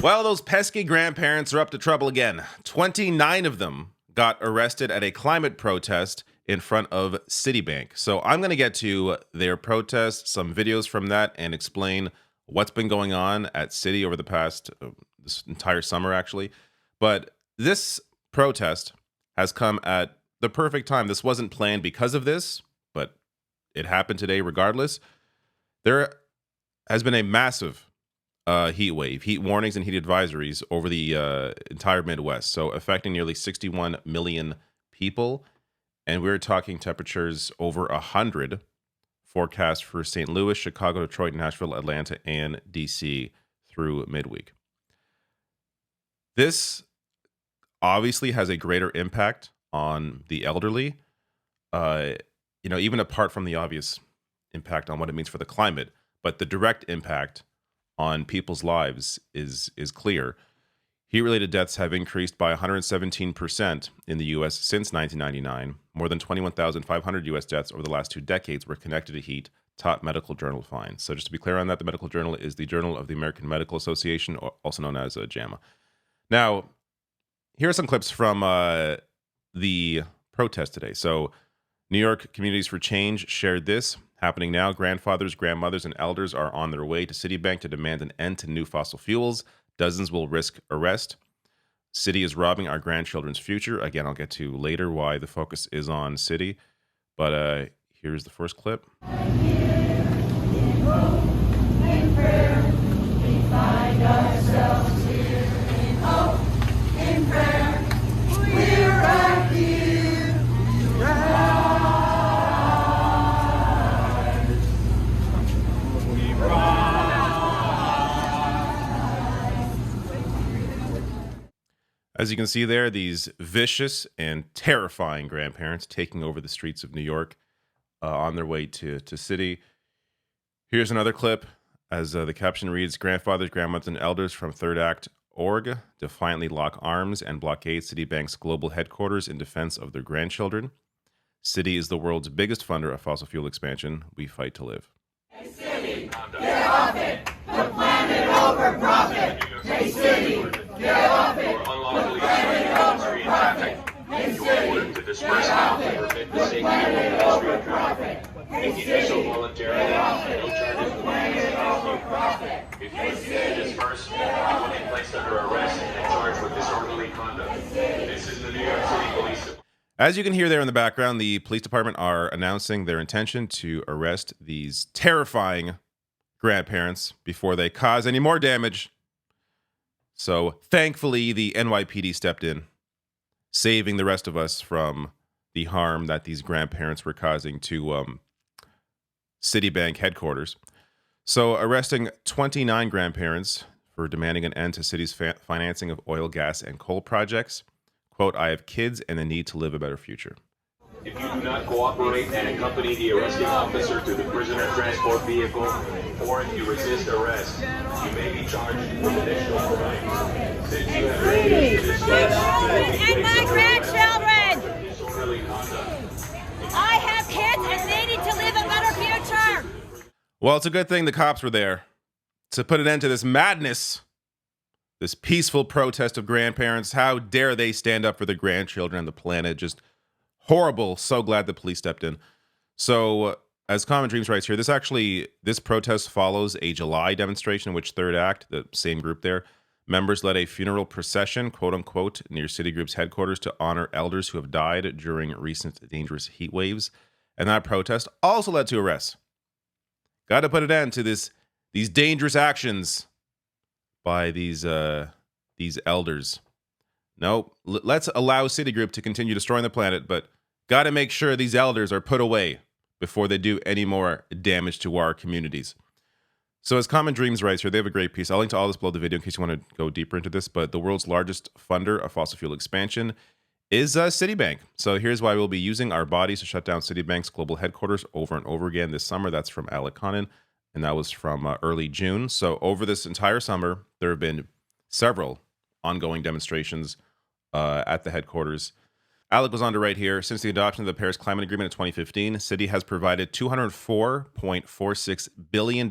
Well, those pesky grandparents are up to trouble again. 29 of them got arrested at a climate protest in front of Citibank. So I'm going to get to their protest, some videos from that, and explain what's been going on at Citi over the past, this entire summer, actually. But this protest has come at the perfect time. This wasn't planned because of this, but it happened today regardless. There has been a massive heat wave, heat warnings and heat advisories over the entire Midwest, so affecting nearly 61 million people. And we're talking temperatures over 100 forecast for St. Louis, Chicago, Detroit, Nashville, Atlanta, and DC through midweek. This obviously has a greater impact on the elderly, even apart from the obvious impact on what it means for the climate, but the direct impact on people's lives is clear. Heat-related deaths have increased by 117% in the U.S. since 1999. More than 21,500 U.S. deaths over the last 2 decades were connected to heat, top medical journal finds. So just to be clear on that, the medical journal is the Journal of the American Medical Association, also known as JAMA. Now, here are some clips from the protest today. So New York Communities for Change shared this. Happening now, grandfathers, grandmothers, and elders are on their way to Citibank to demand an end to new fossil fuels. Dozens will risk arrest. Citi is robbing our grandchildren's future. Again, I'll get to later why the focus is on Citi. But here's the first clip. As you can see there, these vicious and terrifying grandparents taking over the streets of New York on their way to Citi. Here's another clip as the caption reads, grandfathers, grandmothers, and elders from Third Act Org defiantly lock arms and blockade Citibank's global headquarters in defense of their grandchildren. Citi is the world's biggest funder of fossil fuel expansion. We fight to live. Hey Citi, get off it! Put planet over profit! Hey Citi, get off it! Put planet over profit! Hey Citi, get off it! Put planet over profit! Hey Citi, get off it! Put planet over profit! Hey Citi, you will be placed under arrest and charged with disorderly conduct. This is the New York City Police Department. As you can hear there in the background, the police department are announcing their intention to arrest these terrifying grandparents before they cause any more damage. So thankfully, the NYPD stepped in, saving the rest of us from the harm that these grandparents were causing to Citibank headquarters. So arresting 29 grandparents for demanding an end to Citi's financing of oil, gas, and coal projects. Quote, I have kids and the need to live a better future. If you do not cooperate and accompany the arresting officer to the prisoner transport vehicle, or if you resist arrest, you may be charged with additional crimes. Since you have refused to discuss and my grandchildren! disorderly conduct. I have kids and they need to live a better future! Well, it's a good thing the cops were there to put an end to this madness, this peaceful protest of grandparents. How dare they stand up for the grandchildren and the planet? Just horrible. So glad the police stepped in. So as Common Dreams writes here, this protest follows a July demonstration in which Third Act, the same group there, members led a funeral procession, quote unquote, near Citigroup's headquarters to honor elders who have died during recent dangerous heat waves. And that protest also led to arrests. Got to put an end to these dangerous actions by these elders. No, let's allow Citigroup to continue destroying the planet, but got to make sure these elders are put away before they do any more damage to our communities. So as Common Dreams writes here, they have a great piece. I'll link to all this below the video in case you want to go deeper into this, but the world's largest funder of fossil fuel expansion is Citibank. So here's why we'll be using our bodies to shut down Citibank's global headquarters over and over again this summer. That's from Alec Connon, and that was from early June. So over this entire summer, there have been several ongoing demonstrations at the headquarters. Alec goes on to write here, since the adoption of the Paris Climate Agreement in 2015, Citi has provided $204.46 billion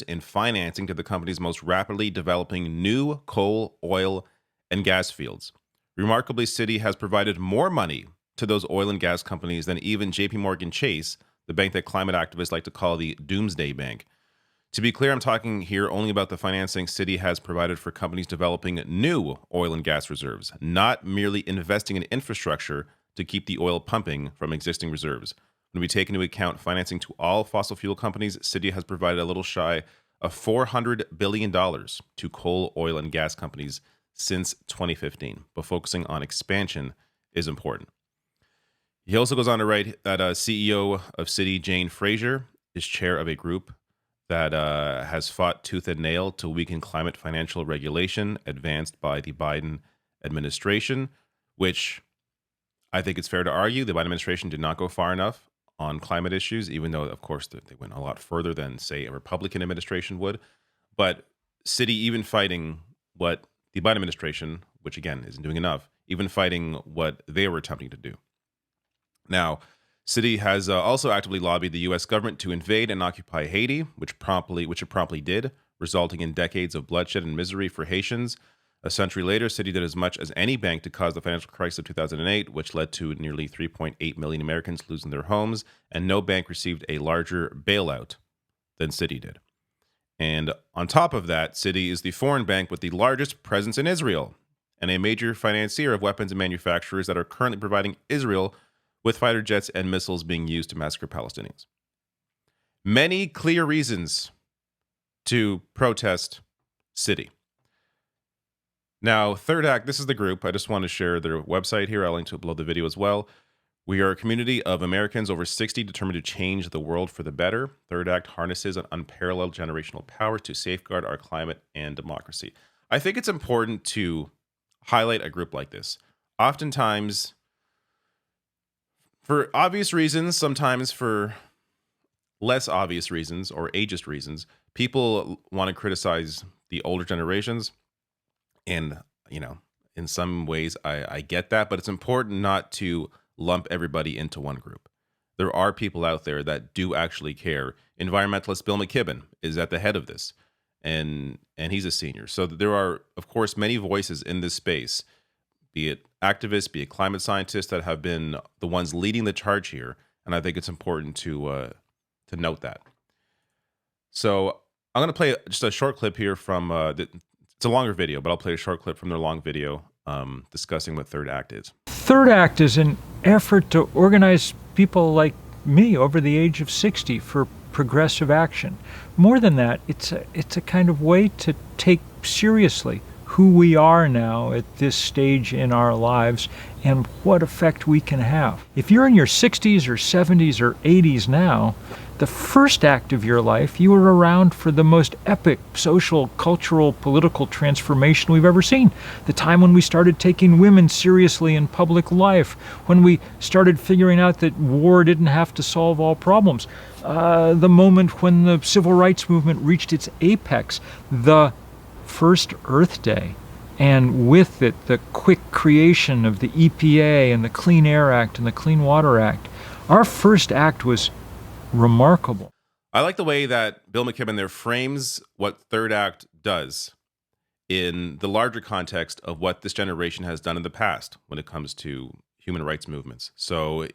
in financing to the country's most rapidly developing new coal, oil, and gas fields. Remarkably, Citi has provided more money to those oil and gas companies than even JP Morgan Chase, the bank that climate activists like to call the Doomsday Bank. To be clear, I'm talking here only about the financing Citi has provided for companies developing new oil and gas reserves, not merely investing in infrastructure to keep the oil pumping from existing reserves. When we take into account financing to all fossil fuel companies, Citi has provided a little shy of $400 billion to coal, oil, and gas companies since 2015. But focusing on expansion is important. He also goes on to write that CEO of Citi, Jane Fraser, is chair of a group that has fought tooth and nail to weaken climate financial regulation advanced by the Biden administration, which I think it's fair to argue the Biden administration did not go far enough on climate issues, even though, of course, they went a lot further than, say, a Republican administration would. But Citi, even fighting what the Biden administration, which again isn't doing enough, even fighting what they were attempting to do. Now, Citi has also actively lobbied the U.S. government to invade and occupy Haiti, which it promptly did, resulting in decades of bloodshed and misery for Haitians. A century later, Citi did as much as any bank to cause the financial crisis of 2008, which led to nearly 3.8 million Americans losing their homes, and no bank received a larger bailout than Citi did. And on top of that, Citi is the foreign bank with the largest presence in Israel and a major financier of weapons and manufacturers that are currently providing Israel with fighter jets and missiles being used to massacre Palestinians. Many clear reasons to protest Citi. Now, Third Act, this is the group. I just want to share their website here. I'll link to it below the video as well. We are a community of Americans over 60 determined to change the world for the better. Third Act harnesses an unparalleled generational power to safeguard our climate and democracy. I think it's important to highlight a group like this. Oftentimes, for obvious reasons, sometimes for less obvious reasons or ageist reasons, people want to criticize the older generations. And, in some ways, I get that, but it's important not to lump everybody into one group. There are people out there that do actually care. Environmentalist Bill McKibben is at the head of this, and he's a senior. So there are, of course, many voices in this space, be it activists, be it climate scientists, that have been the ones leading the charge here, and I think it's important to note that. So I'm going to play just a short clip here from it's a longer video, but I'll play a short clip from their long video discussing what Third Act is. Third Act is an effort to organize people like me over the age of 60 for progressive action. More than that, it's a kind of way to take seriously who we are now at this stage in our lives and what effect we can have. If you're in your 60s or 70s or 80s now, the first act of your life, you were around for the most epic social, cultural, political transformation we've ever seen. The time when we started taking women seriously in public life, when we started figuring out that war didn't have to solve all problems. The moment when the civil rights movement reached its apex, the first Earth Day, and with it the quick creation of the EPA and the Clean Air Act and the Clean Water Act. Our first act was remarkable. I like the way that Bill McKibben there frames what Third Act does in the larger context of what this generation has done in the past when it comes to human rights movements. So,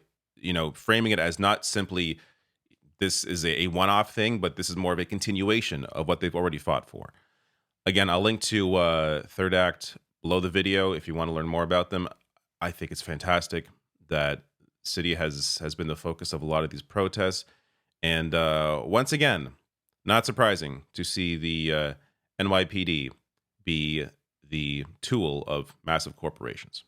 framing it as not simply this is a one-off thing, but this is more of a continuation of what they've already fought for. Again, I'll link to Third Act below the video if you want to learn more about them. I think it's fantastic that Citi has been the focus of a lot of these protests. And once again, not surprising to see the NYPD be the tool of massive corporations.